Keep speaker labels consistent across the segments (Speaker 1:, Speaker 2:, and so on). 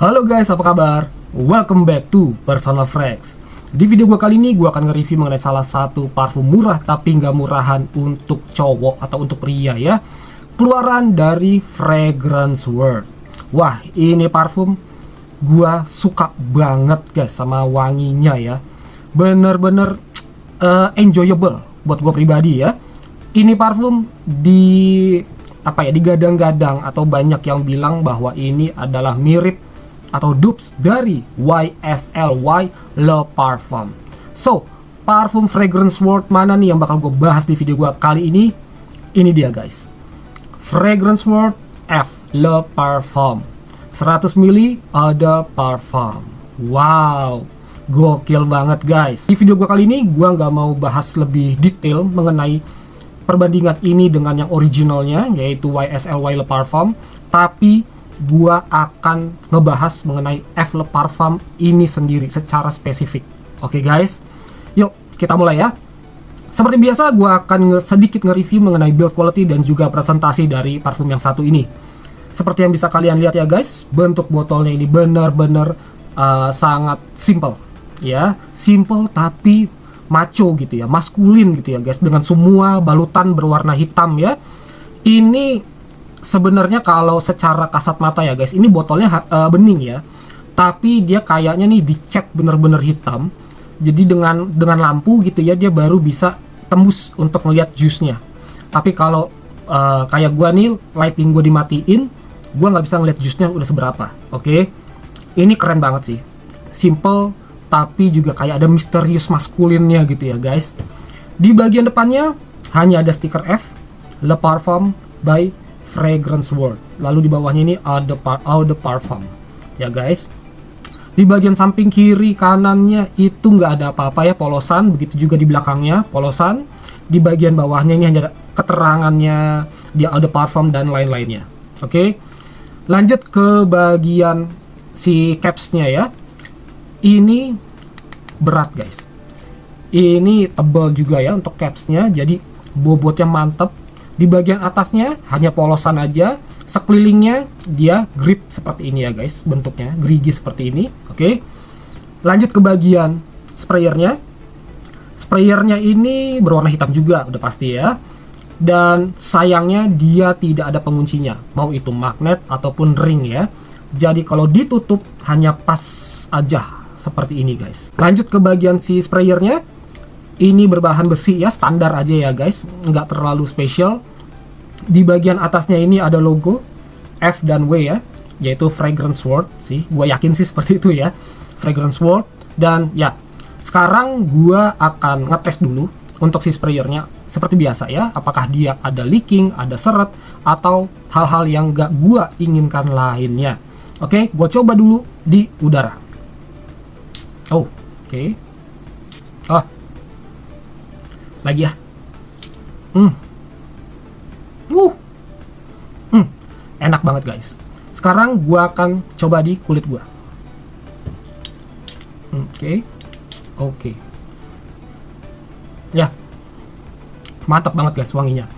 Speaker 1: Halo guys, apa kabar? Welcome back to Personal Frags. Di video gue kali ini gue akan nge-review mengenai salah satu parfum murah tapi nggak murahan untuk cowok atau untuk pria ya. Keluaran dari Fragrance World. Wah, ini parfum gue suka banget guys sama wanginya ya. Bener-bener enjoyable buat gue pribadi ya. Ini parfum digadang-gadang atau banyak yang bilang bahwa ini adalah mirip atau dupes dari YSL Le Parfum. So, parfum Fragrance World mana nih yang bakal gue bahas di video gue kali ini? Ini dia guys, Fragrance World F Le Parfum 100 ml ada parfum. Wow, gokil banget guys. Di video gue kali ini gue nggak mau bahas lebih detail mengenai perbandingan ini dengan yang originalnya yaitu YSL Le Parfum, tapi gua akan ngebahas mengenai F Le Parfum ini sendiri secara spesifik. Oke guys, yuk kita mulai ya. Seperti biasa gua akan sedikit nge-review mengenai build quality dan juga presentasi dari parfum yang satu ini. Seperti yang bisa kalian lihat ya guys, bentuk botolnya ini benar-benar sangat simple ya, simple tapi macho gitu ya, maskulin gitu ya guys, dengan semua balutan berwarna hitam ya. Ini sebenarnya kalau secara kasat mata ya guys, ini botolnya bening ya, tapi dia kayaknya nih dicat bener-bener hitam. Jadi dengan lampu gitu ya, dia baru bisa tembus untuk melihat jusnya. Tapi kalau kayak gua nih, lighting gua dimatiin, gua nggak bisa ngeliat jusnya udah seberapa. Oke, ini keren banget sih, simple tapi juga kayak ada misterius maskulinnya gitu ya guys. Di bagian depannya hanya ada stiker F Le Parfum by Fragrance World. Lalu di bawahnya ini ada Eau de Parfum ya guys. Di bagian samping kiri kanannya itu nggak ada apa-apa ya, polosan. Begitu juga di belakangnya polosan. Di bagian bawahnya ini hanya ada keterangannya dia Eau de Parfum dan lain-lainnya. Oke, lanjut ke bagian si capsnya ya. Ini berat guys, ini tebal juga ya untuk capsnya, jadi bobotnya mantep. Di bagian atasnya hanya polosan aja, sekelilingnya dia grip seperti ini ya guys, bentuknya gerigi seperti ini. Oke, lanjut ke bagian sprayernya. Sprayernya ini berwarna hitam juga udah pasti ya, dan sayangnya dia tidak ada penguncinya, mau itu magnet ataupun ring ya. Jadi kalau ditutup hanya pas aja seperti ini guys. Lanjut ke bagian si sprayernya. Ini berbahan besi ya, standar aja ya guys, nggak terlalu spesial. Di bagian atasnya ini ada logo F dan W ya, yaitu Fragrance World sih, gue yakin sih seperti itu ya, Fragrance World. Dan ya, sekarang gue akan ngetes dulu untuk si sprayernya seperti biasa ya, apakah dia ada leaking, ada seret, atau hal-hal yang nggak gue inginkan lainnya. Oke, gue coba dulu di udara. Oke. Lagi ya. Enak banget guys. Sekarang gua akan coba di kulit gua. Oke. Ya, mantap banget guys wanginya.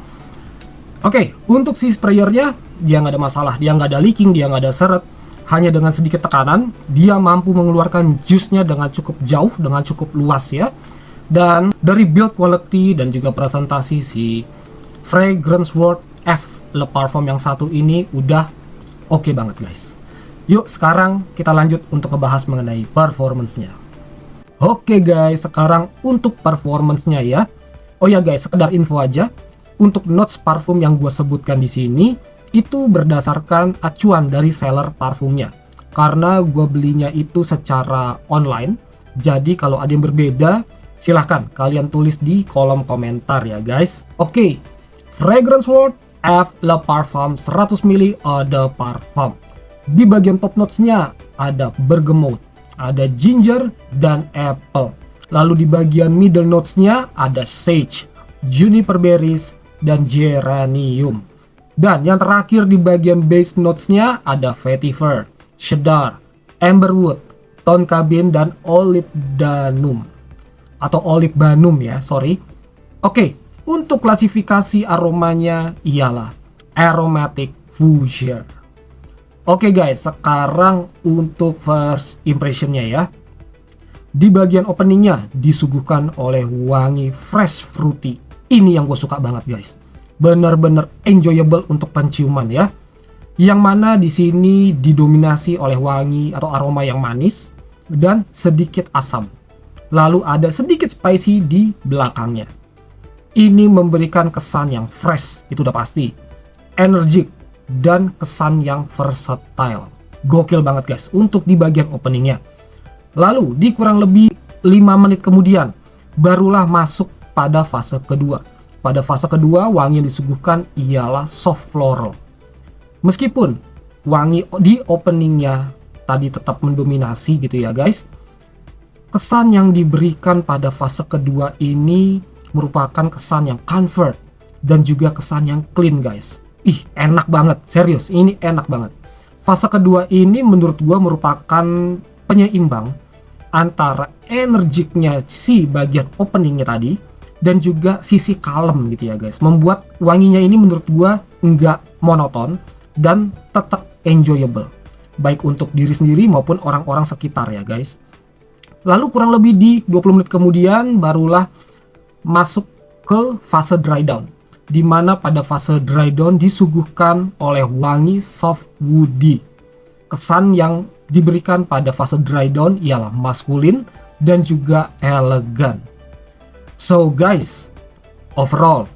Speaker 1: Oke, untuk si sprayernya dia nggak ada masalah, dia nggak ada leaking, dia nggak ada seret. Hanya dengan sedikit tekanan dia mampu mengeluarkan jusnya dengan cukup jauh, dengan cukup luas ya. Dan dari build quality dan juga presentasi si Fragrance World F Le Parfum yang satu ini udah oke banget guys. Yuk sekarang kita lanjut untuk ngebahas mengenai performance-nya. Oke guys, sekarang untuk performance-nya ya. Oh ya guys, sekedar info aja. Untuk notes parfum yang gue sebutkan di sini itu berdasarkan acuan dari seller parfumnya. Karena gue belinya itu secara online. Jadi kalau ada yang berbeda, silahkan kalian tulis di kolom komentar ya guys. Oke, Fragrance World F Le Parfum 100 ml ada parfum. Di bagian top notes-nya ada bergamot, ada ginger dan apple. Lalu di bagian middle notes-nya ada sage, juniper berries dan geranium. Dan yang terakhir di bagian base notes-nya ada vetiver, cedar, amberwood, tonka-bean dan olibanum. Atau olibanum ya, sorry. Oke, untuk klasifikasi aromanya ialah aromatic fougere. Oke guys, sekarang untuk first impressionnya ya. Di bagian openingnya disuguhkan oleh wangi fresh fruity. Ini yang gue suka banget guys. Bener-bener enjoyable untuk penciuman ya. Yang mana di sini didominasi oleh wangi atau aroma yang manis dan sedikit asam. Lalu ada sedikit spicy di belakangnya. Ini memberikan kesan yang fresh, itu udah pasti. Energik dan kesan yang versatile. Gokil banget guys untuk di bagian openingnya. Lalu di kurang lebih 5 menit kemudian barulah masuk pada fase kedua. Pada fase kedua wangi yang disuguhkan ialah soft floral. Meskipun wangi di openingnya tadi tetap mendominasi gitu ya guys, kesan yang diberikan pada fase kedua ini merupakan kesan yang comfort dan juga kesan yang clean guys. Ih, enak banget, serius, ini enak banget. Fase kedua ini menurut gua merupakan penyeimbang antara energiknya si bagian openingnya tadi dan juga sisi kalem gitu ya guys. Membuat wanginya ini menurut gua nggak monoton dan tetap enjoyable. Baik untuk diri sendiri maupun orang-orang sekitar ya guys. Lalu kurang lebih di 20 menit kemudian barulah masuk ke fase dry down. Di mana pada fase dry down disuguhkan oleh wangi soft woody. Kesan yang diberikan pada fase dry down ialah maskulin dan juga elegan. So guys, overall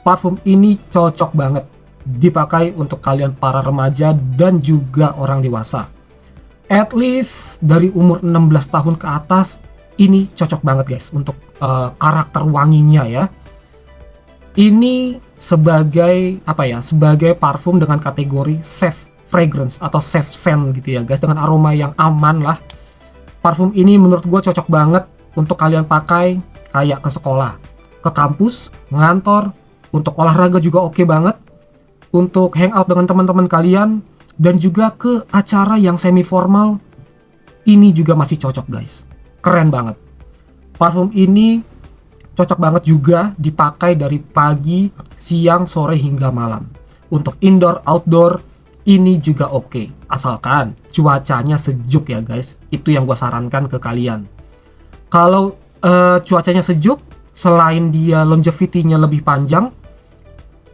Speaker 1: parfum ini cocok banget dipakai untuk kalian para remaja dan juga orang dewasa. At least dari umur 16 tahun ke atas ini cocok banget guys untuk karakter wanginya ya. Ini sebagai apa ya? Sebagai parfum dengan kategori safe fragrance atau safe scent gitu ya guys, dengan aroma yang aman lah. Parfum ini menurut gue cocok banget untuk kalian pakai kayak ke sekolah, ke kampus, ngantor, untuk olahraga juga oke banget, untuk hangout dengan teman-teman kalian, dan juga ke acara yang semi formal. Ini juga masih cocok guys, keren banget. Parfum ini cocok banget juga dipakai dari pagi, siang, sore hingga malam. Untuk indoor, outdoor ini juga oke, asalkan cuacanya sejuk ya guys. Itu yang gue sarankan ke kalian. Kalau cuacanya sejuk, selain dia longevity-nya lebih panjang,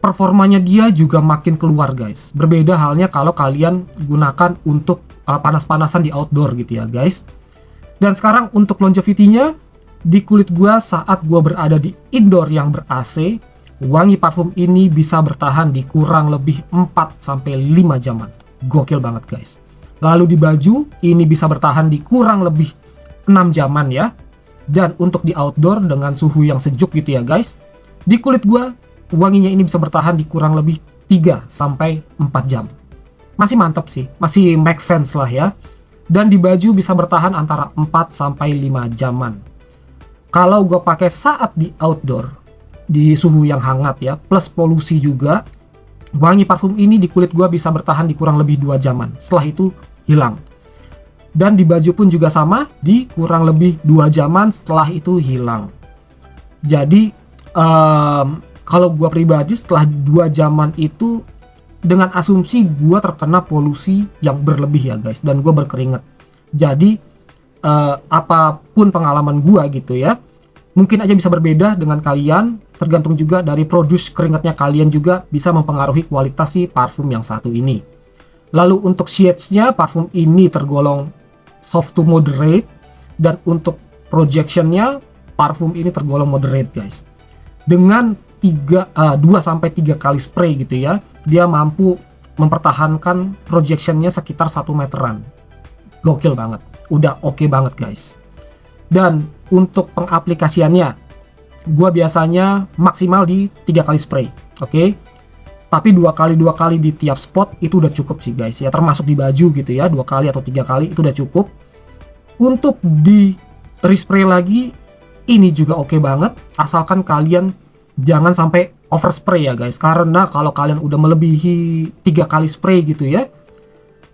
Speaker 1: performanya dia juga makin keluar guys. Berbeda halnya kalau kalian gunakan untuk panas-panasan di outdoor gitu ya guys. Dan sekarang untuk longevity-nya, di kulit gua saat gua berada di indoor yang ber-AC, wangi parfum ini bisa bertahan di kurang lebih 4-5 jaman. Gokil banget guys. Lalu di baju, ini bisa bertahan di kurang lebih 6 jaman ya. Dan untuk di outdoor dengan suhu yang sejuk gitu ya guys, di kulit gua wanginya ini bisa bertahan di kurang lebih 3-4 jam. Masih mantap sih, masih make sense lah ya. Dan di baju bisa bertahan antara 4-5 jaman. Kalau gue pakai saat di outdoor, di suhu yang hangat ya, plus polusi juga, wangi parfum ini di kulit gue bisa bertahan di kurang lebih 2 jaman. Setelah itu hilang. Dan di baju pun juga sama, di kurang lebih 2 jaman setelah itu hilang. Jadi kalau gue pribadi setelah 2 jaman itu, dengan asumsi gue terkena polusi yang berlebih ya guys, dan gue berkeringat. Jadi apapun pengalaman gua gitu ya, mungkin aja bisa berbeda dengan kalian, tergantung juga dari produce keringatnya kalian juga bisa mempengaruhi kualitas si parfum yang satu ini. Lalu untuk shades-nya, parfum ini tergolong soft to moderate, dan untuk projection-nya parfum ini tergolong moderate guys. Dengan 2-3 kali spray gitu ya, dia mampu mempertahankan projection-nya sekitar 1 meteran. Gokil banget. Udah oke banget guys. Dan untuk pengaplikasiannya, gua biasanya maksimal di 3 kali spray, oke? Tapi 2 kali di tiap spot itu udah cukup sih guys ya, termasuk di baju gitu ya, 2 kali atau 3 kali itu udah cukup. Untuk di respray lagi, ini juga oke banget, asalkan kalian jangan sampai overspray ya guys, karena kalau kalian udah melebihi 3 kali spray gitu ya,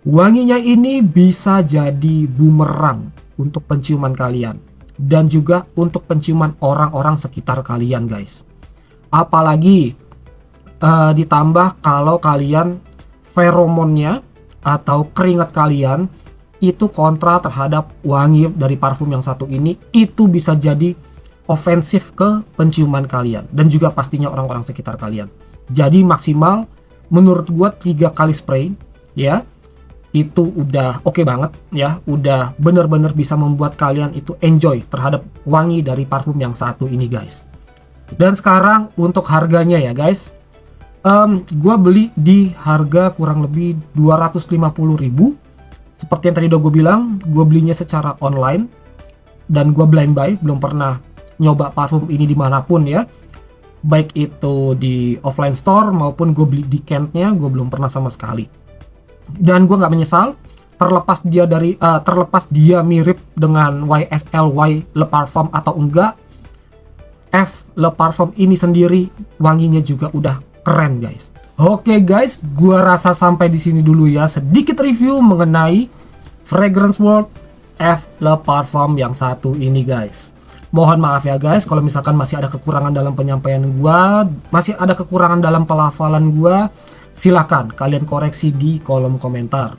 Speaker 1: wanginya ini bisa jadi bumerang untuk penciuman kalian dan juga untuk penciuman orang-orang sekitar kalian guys. Apalagi ditambah kalau kalian feromonnya atau keringat kalian itu kontra terhadap wangi dari parfum yang satu ini, itu bisa jadi ofensif ke penciuman kalian dan juga pastinya orang-orang sekitar kalian. Jadi maksimal menurut gua 3 kali spray ya, itu udah oke banget ya, udah bener-bener bisa membuat kalian itu enjoy terhadap wangi dari parfum yang satu ini guys. Dan sekarang untuk harganya ya guys, gua beli di harga kurang lebih 250.000. Seperti yang tadi udah gue bilang, gue belinya secara online dan gue blind buy, belum pernah nyoba parfum ini dimanapun ya, baik itu di offline store maupun gue beli di Kent-nya, gue belum pernah sama sekali. Dan gue nggak menyesal, terlepas dia mirip dengan YSL Le Parfum atau enggak, F Le Parfum ini sendiri wanginya juga udah keren guys. Oke guys, gua rasa sampai di sini dulu ya sedikit review mengenai Fragrance World F Le Parfum yang satu ini guys. Mohon maaf ya guys kalau misalkan masih ada kekurangan dalam penyampaian gua, masih ada kekurangan dalam pelafalan gua, silahkan kalian koreksi di kolom komentar.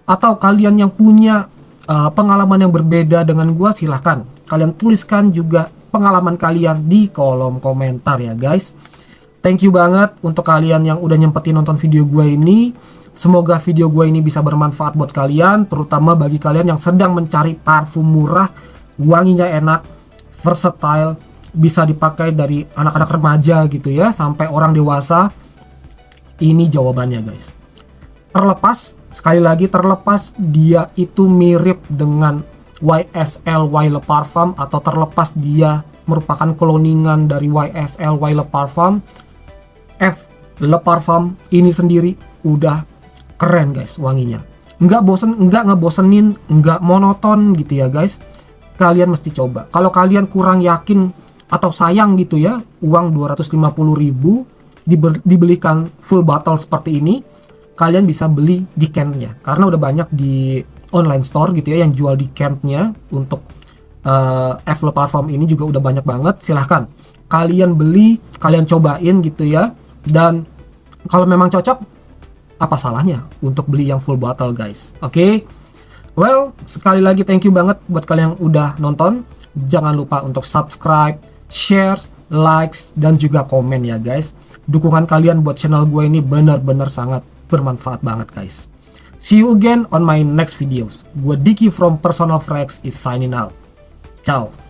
Speaker 1: Atau kalian yang punya pengalaman yang berbeda dengan gua, silahkan kalian tuliskan juga pengalaman kalian di kolom komentar ya guys. Thank you banget untuk kalian yang udah nyempetin nonton video gue ini. Semoga video gue ini bisa bermanfaat buat kalian, terutama bagi kalian yang sedang mencari parfum murah, wanginya enak, versatile, bisa dipakai dari anak-anak remaja gitu ya, sampai orang dewasa. Ini jawabannya guys. Terlepas, sekali lagi terlepas dia itu mirip dengan YSL Le Parfum atau terlepas dia merupakan cloningan dari YSL Le Parfum, F Le Parfum ini sendiri udah keren guys wanginya. Nggak ngebosenin, nggak monoton gitu ya guys. Kalian mesti coba. Kalau kalian kurang yakin atau sayang gitu ya, uang 250.000 dibelikan full bottle seperti ini, kalian bisa beli di Kent-nya. Karena udah banyak di online store gitu ya yang jual di Kent-nya untuk F Le Parfum ini juga udah banyak banget. Silahkan kalian beli, kalian cobain gitu ya. Dan kalau memang cocok, apa salahnya untuk beli yang full bottle guys. Oke. Well, sekali lagi thank you banget buat kalian yang udah nonton. Jangan lupa untuk subscribe, share, likes, dan juga komen ya guys. Dukungan kalian buat channel gue ini benar-benar sangat bermanfaat banget guys. See you again on my next videos. Gue Diki from Personal Frags is signing out. Ciao.